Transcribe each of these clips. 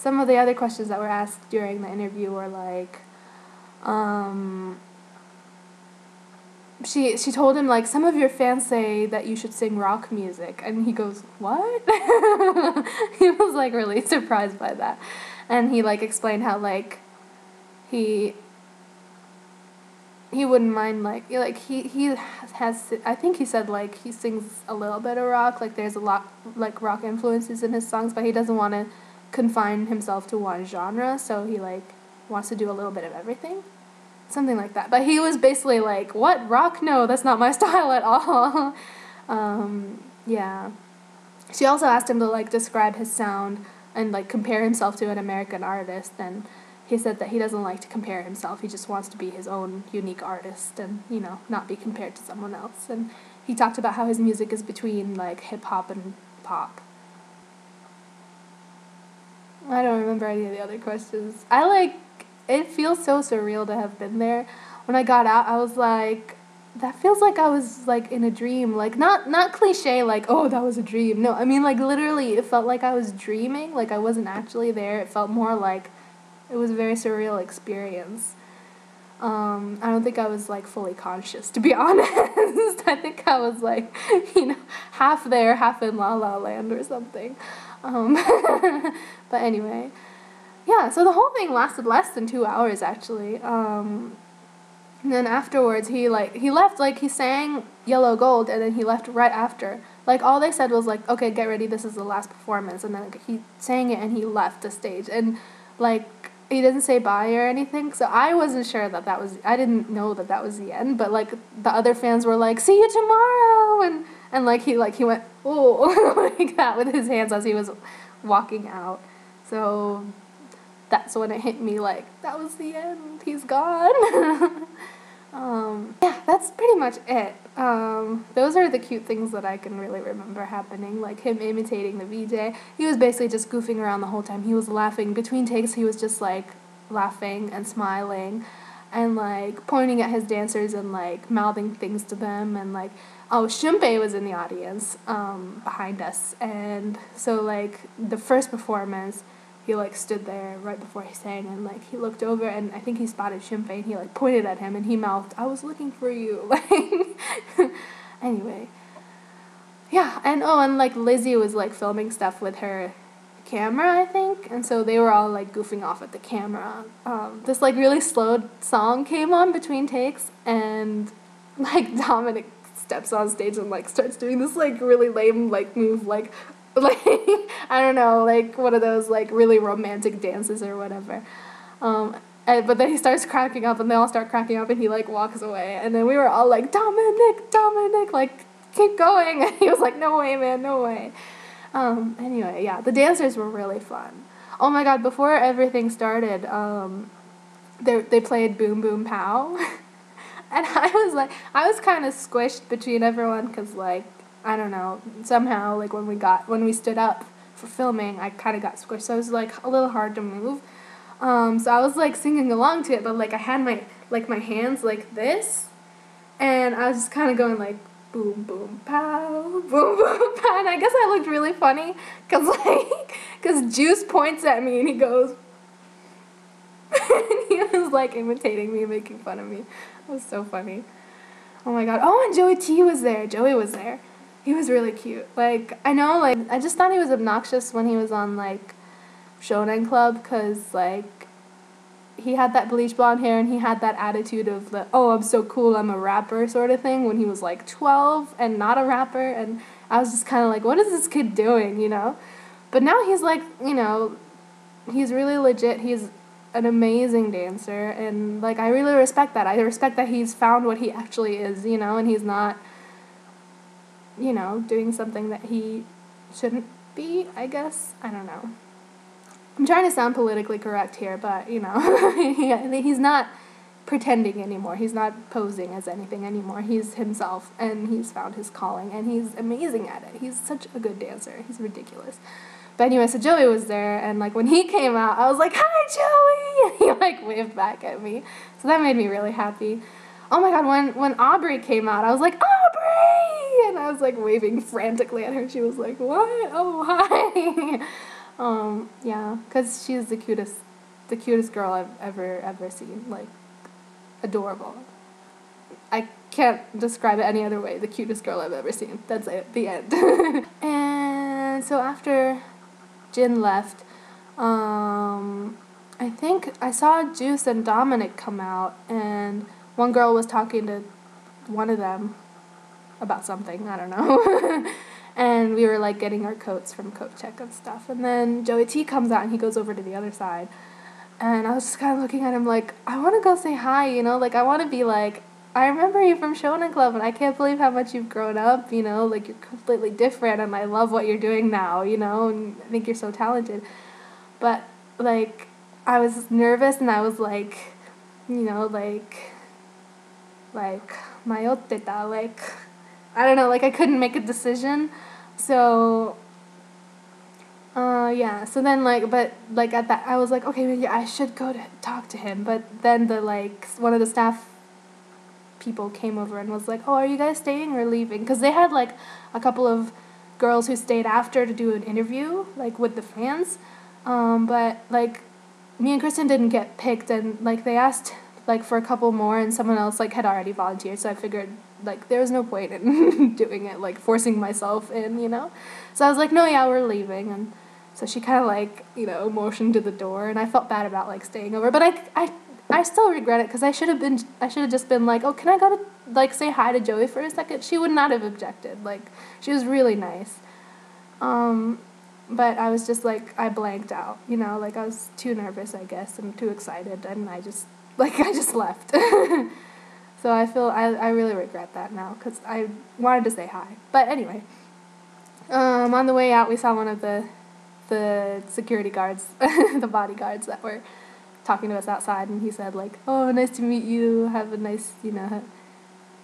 some of the other questions that were asked during the interview were like, she told him, like, some of your fans say that you should sing rock music, and he goes, what? He was, like, really surprised by that, and he, like, explained how, like, he wouldn't mind, like he has, I think he said, like, he sings a little bit of rock, like, there's a lot, like, rock influences in his songs, but he doesn't want to confine himself to one genre, so he, like, wants to do a little bit of everything, something like that. But he was basically like, what, rock? No, that's not my style at all. Yeah. She also asked him to, like, describe his sound and, like, compare himself to an American artist, and he said that he doesn't like to compare himself. He just wants to be his own unique artist and, you know, not be compared to someone else. And he talked about how his music is between, like, hip-hop and pop. I don't remember any of the other questions. It feels so surreal to have been there. When I got out, I was like, that feels like I was, like, in a dream. Like, not cliche, like, oh, that was a dream. No, I mean, like, literally, it felt like I was dreaming. Like, I wasn't actually there. It felt more like it was a very surreal experience. I don't think I was, like, fully conscious, to be honest. I think I was, like, you know, half there, half in La La Land or something. But anyway, yeah, so the whole thing lasted less than 2 hours, actually. And then afterwards, he left, like, he sang Yellow Gold, and then he left right after. Like, all they said was, like, okay, get ready, this is the last performance, and then he sang it, and he left the stage, and, like, he didn't say bye or anything, so I wasn't sure I didn't know that was the end, but, like, the other fans were like, see you tomorrow, and like, he went, oh, like that with his hands as he was walking out, so that's when it hit me, like, that was the end, he's gone. Yeah, that's pretty much it. Those are the cute things that I can really remember happening, like him imitating the VJ. He was basically just goofing around the whole time. He was laughing. Between takes, he was just, like, laughing and smiling and, like, pointing at his dancers and, like, mouthing things to them, and, like, oh, Shunpei was in the audience, behind us, and so, like, the first performance, he, like, stood there right before he sang, and, like, he looked over, and I think he spotted Shunpei, and he, like, pointed at him, and he mouthed, I was looking for you, like, anyway, yeah, and, like, Lizzie was, like, filming stuff with her camera, I think, and so they were all, like, goofing off at the camera. This, like, really slow song came on between takes, and, like, Dominic steps on stage and, like, starts doing this, like, really lame, like, move, like, I don't know, like, one of those, like, really romantic dances or whatever. But then he starts cracking up, and they all start cracking up, and he, like, walks away. And then we were all like, Dominic, like, keep going. And he was like, no way, man, no way. Anyway, yeah, the dancers were really fun. Oh my god, before everything started, they played Boom Boom Pow. And I was kind of squished between everyone, because, like, I don't know, somehow, like, when we stood up for filming, I kind of got squished, so it was, like, a little hard to move. So I was, like, singing along to it, but, like, I had my hands like this, and I was just kind of going, like, boom, boom, pow, boom, boom, pow, and I guess I looked really funny, because Juice points at me, and he goes, and he was, like, imitating me, making fun of me. It was so funny. Oh my god. Oh, and Joey T was there. Joey was there. He was really cute. Like, I know, like, I just thought he was obnoxious when he was on, like, Shonen Club, because, like, he had that bleach blonde hair, and he had that attitude of the, oh, I'm so cool, I'm a rapper sort of thing, when he was, like, 12 and not a rapper, and I was just kind of like, what is this kid doing, you know? But now he's, like, you know, he's really legit, he's an amazing dancer, and, like, I really respect that. I respect that he's found what he actually is, you know, and he's not, you know, doing something that he shouldn't be, I guess. I don't know. I'm trying to sound politically correct here, but, you know, he's not pretending anymore. He's not posing as anything anymore. He's himself, and he's found his calling, and he's amazing at it. He's such a good dancer. He's ridiculous. But anyway, so Joey was there, and, like, when he came out, I was like, hi, Joey! And he, like, waved back at me. So that made me really happy. Oh my god, when Aubrey came out, I was like, Aubrey! And I was, like, waving frantically at her. She was like, what? Oh, hi! Yeah, because she's the cutest girl I've ever seen. Like, adorable. I can't describe it any other way. The cutest girl I've ever seen. That's it. The end. And so after Jin left, I think I saw Juice and Dominic come out, and one girl was talking to one of them about something, I don't know. And we were like getting our coats from coat check and stuff. And then Joey T comes out and he goes over to the other side. And I was just kind of looking at him like, I want to go say hi, you know? Like, I want to be like, I remember you from Shonen Club, and I can't believe how much you've grown up, you know? Like, you're completely different, and I love what you're doing now, you know? And I think you're so talented. But, like, I was nervous, and I was like, you know, like, mayoteta, like, I don't know, like, I couldn't make a decision. So, yeah, so then, like, but, like, at that, I was like, okay, maybe I should go to talk to him. But then one of the staff people came over and was like, oh, are you guys staying or leaving? Because they had, like, a couple of girls who stayed after to do an interview, like, with the fans. But, like, me and Kristen didn't get picked, and, like, they asked, like, for a couple more, and someone else, like, had already volunteered, so I figured, like, there was no point in doing it, like, forcing myself in, you know? So I was like, no, yeah, we're leaving, and so she kind of, like, you know, motioned to the door, and I felt bad about, like, staying over, but I still regret it, because I should have just been like, oh, can I go to, like, say hi to Joey for a second? She would not have objected, like, she was really nice. But I was just, like, I blanked out, you know, like, I was too nervous, I guess, and too excited, and I just left. So I really regret that now, because I wanted to say hi. But anyway, on the way out, we saw one of the security guards, the bodyguards that were talking to us outside, and he said, like, oh, nice to meet you, have a nice, you know,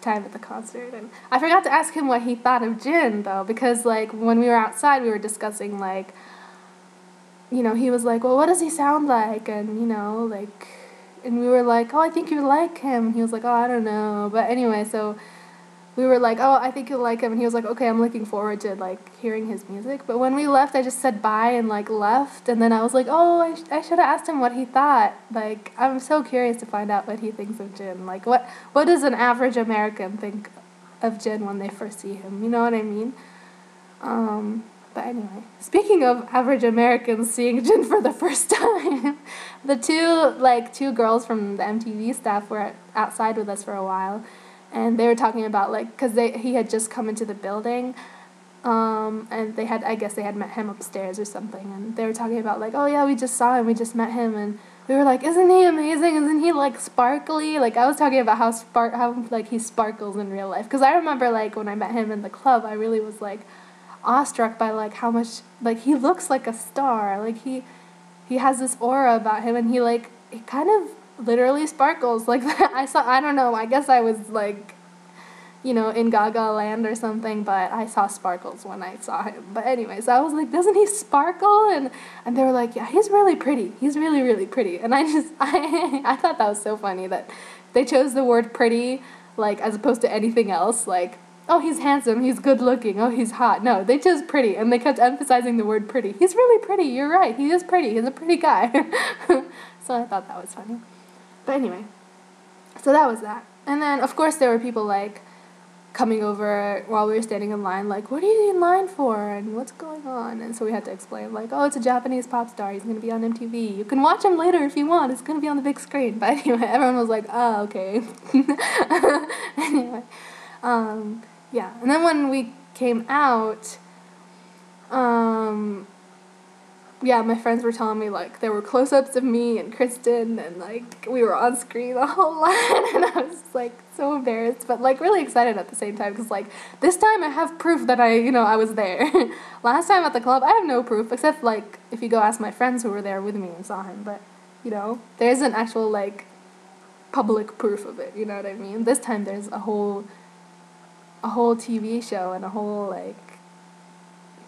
time at the concert. And I forgot to ask him what he thought of Jin, though, because, like, when we were outside, we were discussing, like, you know, he was like, well, what does he sound like? And, you know, like, and we were like, oh, I think you like him. And he was like, oh, I don't know. But anyway, so we were like, oh, I think you'll like him. And he was like, okay, I'm looking forward to, like, hearing his music. But when we left, I just said bye and, like, left. And then I was like, oh, I should have asked him what he thought. Like, I'm so curious to find out what he thinks of Jin. Like, what does an average American think of Jin when they first see him? You know what I mean? But anyway, speaking of average Americans seeing Jin for the first time, the two girls from the MTV staff were outside with us for a while, and they were talking about, like, because he had just come into the building, and I guess they had met him upstairs or something, and they were talking about, like, oh yeah, we just saw him, we just met him, and we were like, isn't he amazing? Isn't he, like, sparkly? Like, I was talking about how like, he sparkles in real life, because I remember, like, when I met him in the club, I really was, like, awestruck by, like, how much, like, he looks like a star. Like, he has this aura about him, and he kind of literally sparkles like that. I don't know, I guess I was, like, you know, in Gaga land or something, but I saw sparkles when I saw him. But anyway, so I was like, doesn't he sparkle? And they were like, yeah, he's really pretty. He's really, really pretty. And I thought that was so funny that they chose the word pretty, like, as opposed to anything else, like, oh, he's handsome, he's good looking, oh, he's hot. No, they chose pretty, and they kept emphasizing the word pretty. He's really pretty, you're right, he is pretty, he's a pretty guy. So I thought that was funny. But anyway, so that was that. And then, of course, there were people, like, coming over while we were standing in line, like, what are you in line for, and what's going on? And so we had to explain, like, oh, it's a Japanese pop star, he's going to be on MTV. You can watch him later if you want, it's going to be on the big screen. But anyway, everyone was like, oh, okay. Anyway, yeah, and then when we came out, yeah, my friends were telling me, like, there were close-ups of me and Kristen, and, like, we were on screen a whole lot, and I was, like, so embarrassed, but, like, really excited at the same time, because, like, this time I have proof that I was there. Last time at the club, I have no proof, except, like, if you go ask my friends who were there with me and saw him, but, you know, there isn't actual, like, public proof of it, you know what I mean? This time there's a whole TV show and a whole, like,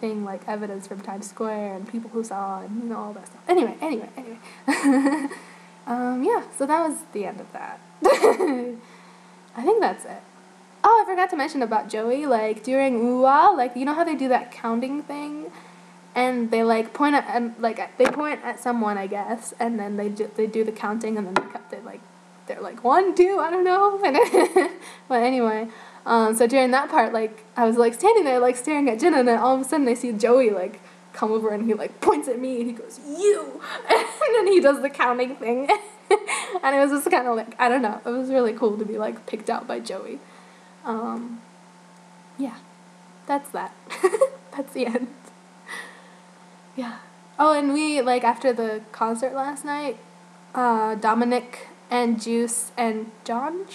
thing, like, evidence from Times Square and people who saw and, you know, all that stuff. Anyway. Yeah, so that was the end of that. I think that's it. Oh, I forgot to mention about Joey, like, during UA, like, you know how they do that counting thing? and they like point at someone, I guess, and then they do the counting, and then they're like 1, 2, I don't know, and but anyway, so during that part, like I was like standing there like staring at Jin, and then all of a sudden I see Joey like come over and he like points at me and he goes, "You," and then he does the counting thing, and it was just kind of like, I don't know, it was really cool to be like picked out by Joey. Yeah, that's that. That's the end. Yeah. Oh, and we, like, after the concert last night, Dominic and Juice and Sean,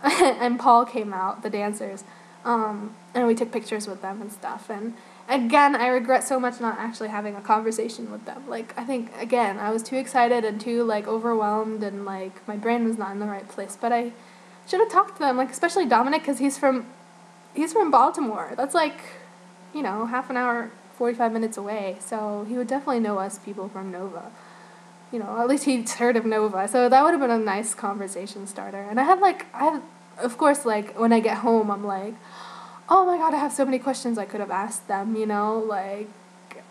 and Paul came out, the dancers, and we took pictures with them and stuff, and again, I regret so much not actually having a conversation with them. Like, I think, again, I was too excited and too, like, overwhelmed, and, like, my brain was not in the right place, but I should have talked to them, like, especially Dominic, because he's from Baltimore. That's, like, you know, half an hour, 45 minutes away, so he would definitely know us people from Nova. You know, at least he's heard of Nova, so that would have been a nice conversation starter. And of course, like, when I get home, I'm like, oh my god, I have so many questions I could have asked them, you know, like,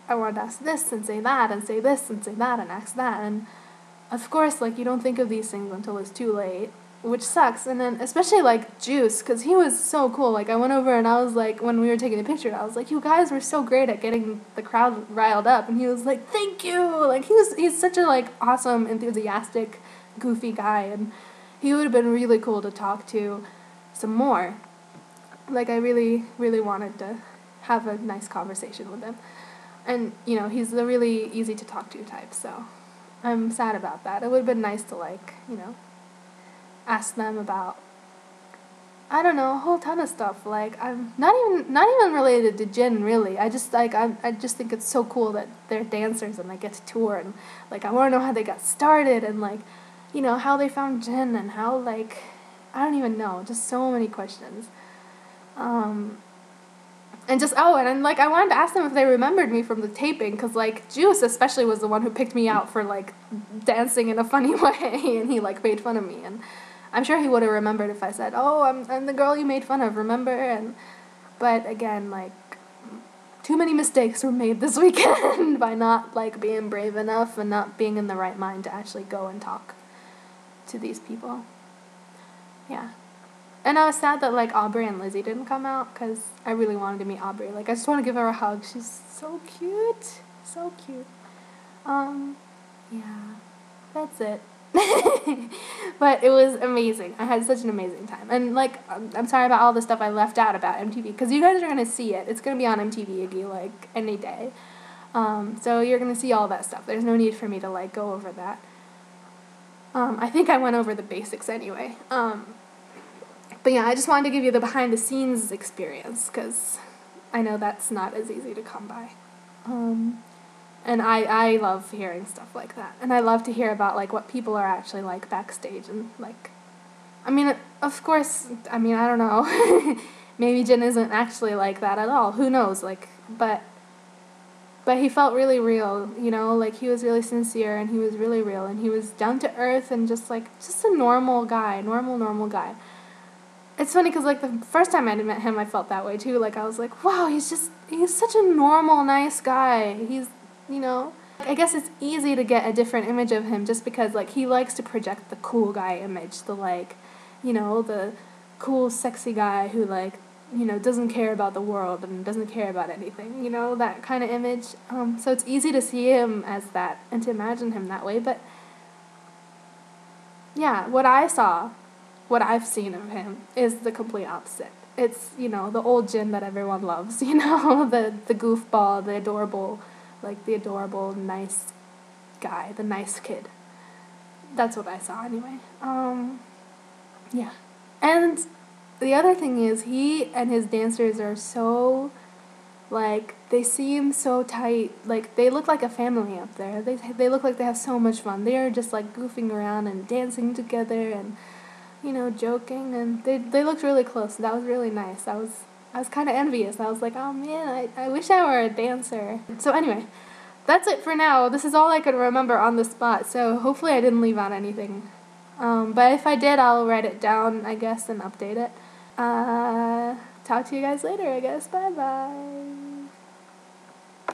I wanted to ask this and say that and say this and say that and ask that, and of course, like, you don't think of these things until it's too late, which sucks. And then especially like Juice, because he was so cool. Like, I went over and I was like, when we were taking the picture, I was like, you guys were so great at getting the crowd riled up, and he was like, thank you. Like, he's such a like awesome, enthusiastic, goofy guy, and he would have been really cool to talk to some more. Like, I really, really wanted to have a nice conversation with him, and you know, he's the really easy to talk to type, so I'm sad about that. It would have been nice to, like, you know, ask them about, I don't know, a whole ton of stuff. Like, I'm not even related to Jin, really. I just think it's so cool that they're dancers and they get to tour, and like, I want to know how they got started, and like, you know, how they found Jin, and how, like, I don't even know, just so many questions. And just, and then, like, I wanted to ask them if they remembered me from the taping, because, like, Juice especially was the one who picked me out for, like, dancing in a funny way, and he, like, made fun of me, and I'm sure he would have remembered if I said, oh, I'm the girl you made fun of, remember? But again, like, too many mistakes were made this weekend by not, like, being brave enough and not being in the right mind to actually go and talk to these people. Yeah. And I was sad that, like, Aubrey and Lizzie didn't come out, because I really wanted to meet Aubrey. Like, I just want to give her a hug. She's so cute. So cute. Yeah. That's it. But it was amazing. I had such an amazing time. And, like, I'm sorry about all the stuff I left out about MTV, because you guys are going to see it. It's going to be on MTV, like, any day. So you're going to see all that stuff. There's no need for me to, like, go over that. I think I went over the basics anyway. But yeah, I just wanted to give you the behind-the-scenes experience, because I know that's not as easy to come by. And I love hearing stuff like that. And I love to hear about, like, what people are actually like backstage. And, like, I mean, of course, I mean, I don't know. Maybe Jin isn't actually like that at all. Who knows? Like, but he felt really real, you know? Like, he was really sincere, and he was really real, and he was down to earth, and just a normal guy. Normal guy. It's funny, because, like, the first time I met him, I felt that way, too. Like, I was like, wow, he's such a normal, nice guy. He's, you know, I guess it's easy to get a different image of him just because, like, he likes to project the cool guy image, the, like, you know, the cool, sexy guy who, like, you know, doesn't care about the world and doesn't care about anything, you know, that kind of image. So it's easy to see him as that and to imagine him that way, but, yeah, what I've seen of him is the complete opposite. It's, you know, the old Jin that everyone loves, you know, the goofball, the adorable, nice guy, the nice kid. That's what I saw anyway. Yeah. And the other thing is, he and his dancers are so, like, they seem so tight. Like, they look like a family up there. They look like they have so much fun. They are just, like, goofing around and dancing together and, you know, joking, and they looked really close. That was really nice. I was kind of envious. I was like, oh man, I wish I were a dancer. So anyway, that's it for now. This is all I could remember on the spot, so hopefully I didn't leave out anything. But if I did, I'll write it down, I guess, and update it. Talk to you guys later, I guess. Bye-bye.